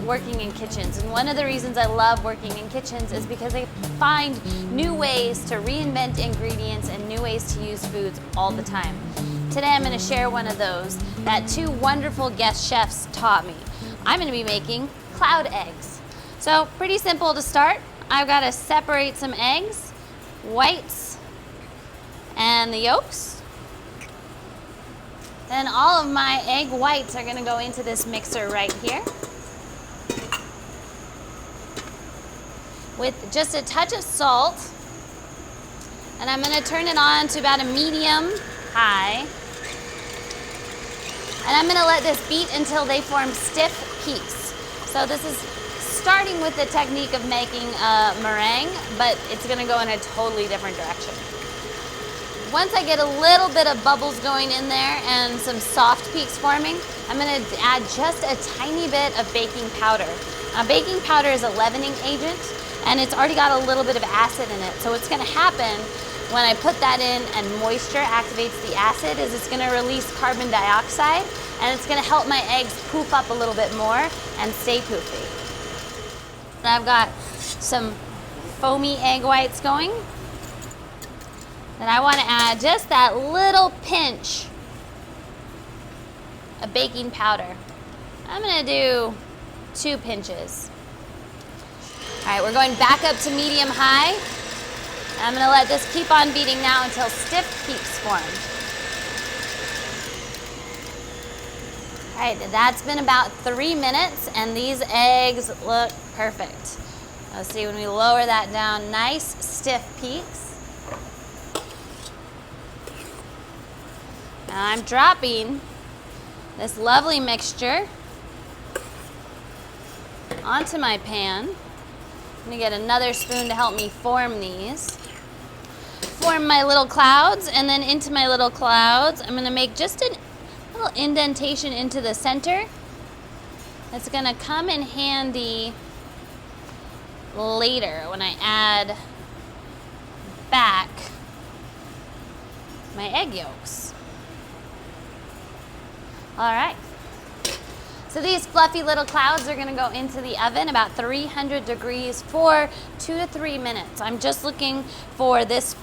working in kitchens, and one of the reasons I love working in kitchens is because I find new ways to reinvent ingredients and new ways to use foods all the time. Today I'm going to share one of those that two wonderful guest chefs taught me. I'm going to be making cloud eggs. So pretty simple to start. I've got to separate some eggs, whites and the yolks. Then all of my egg whites are gonna go into this mixer right here. With just a touch of salt. And I'm gonna turn it on to about a medium high. And I'm gonna let this beat until they form stiff peaks. So this is starting with the technique of making a meringue, but it's gonna go in a totally different direction. Once I get a little bit of bubbles going in there and some soft peaks forming, I'm going to add just a tiny bit of baking powder. Now, baking powder is a leavening agent, and it's already got a little bit of acid in it. So what's going to happen when I put that in and moisture activates the acid is it's going to release carbon dioxide, and it's going to help my eggs poof up a little bit more and stay poofy. And I've got some foamy egg whites going. Then I want to add just that little pinch of baking powder. I'm going to do 2 pinches. All right, we're going back up to medium high. I'm going to let this keep on beating now until stiff peaks form. All right, that's been about 3 minutes, and these eggs look perfect. Let's see, when we lower that down, nice stiff peaks. Now I'm dropping this lovely mixture onto my pan. I'm going to get another spoon to help me form these. Form my little clouds, and then into my little clouds, I'm going to make just a little indentation into the center. That's going to come in handy later when I add back my egg yolks. All right, so these fluffy little clouds are gonna go into the oven about 300 degrees for 2 to 3 minutes. I'm just looking for this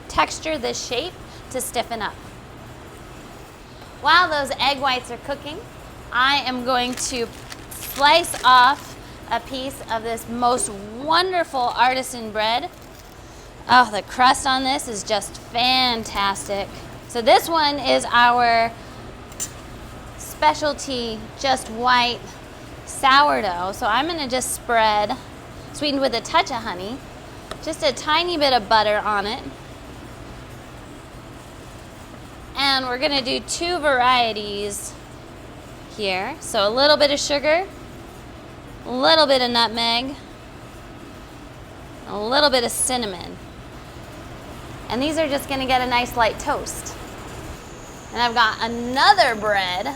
texture, this shape to stiffen up. While those egg whites are cooking, I am going to slice off a piece of this most wonderful artisan bread. Oh, the crust on this is just fantastic. So this one is our specialty just white sourdough. So I'm going to just spread, sweetened with a touch of honey, just a tiny bit of butter on it. And we're going to do 2 varieties here. So a little bit of sugar, a little bit of nutmeg, a little bit of cinnamon. And these are just going to get a nice light toast. And I've got another bread.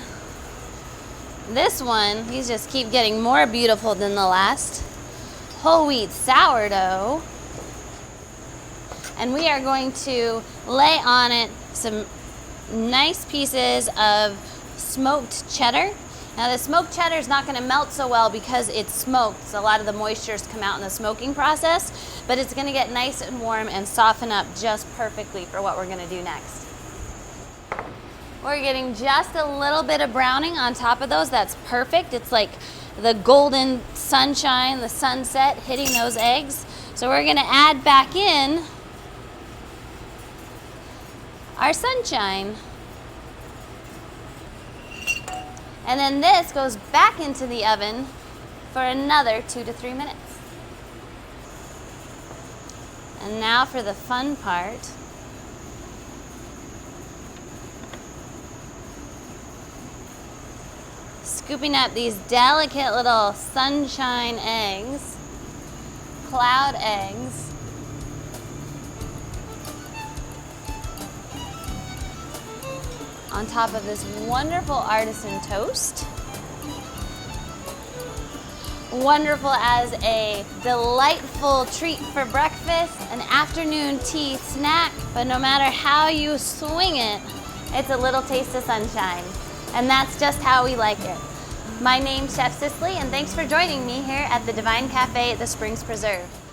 This one, these just keep getting more beautiful than the last. Whole wheat sourdough. And we are going to lay on it some nice pieces of smoked cheddar. Now the smoked cheddar is not going to melt so well because it's smoked, so a lot of the moistures come out in the smoking process, but it's going to get nice and warm and soften up just perfectly for what we're going to do next. We're getting just a little bit of browning on top of those. That's perfect. It's like the golden sunshine, the sunset hitting those eggs. So we're going to add back in our sunshine. And then this goes back into the oven for another 2 to 3 minutes. And now for the fun part. Scooping up these delicate little sunshine eggs, cloud eggs. On top of this wonderful artisan toast. Wonderful as a delightful treat for breakfast, an afternoon tea snack, but no matter how you swing it, it's a little taste of sunshine. And that's just how we like it. My name's Chef Cicely, and thanks for joining me here at the Divine Cafe at the Springs Preserve.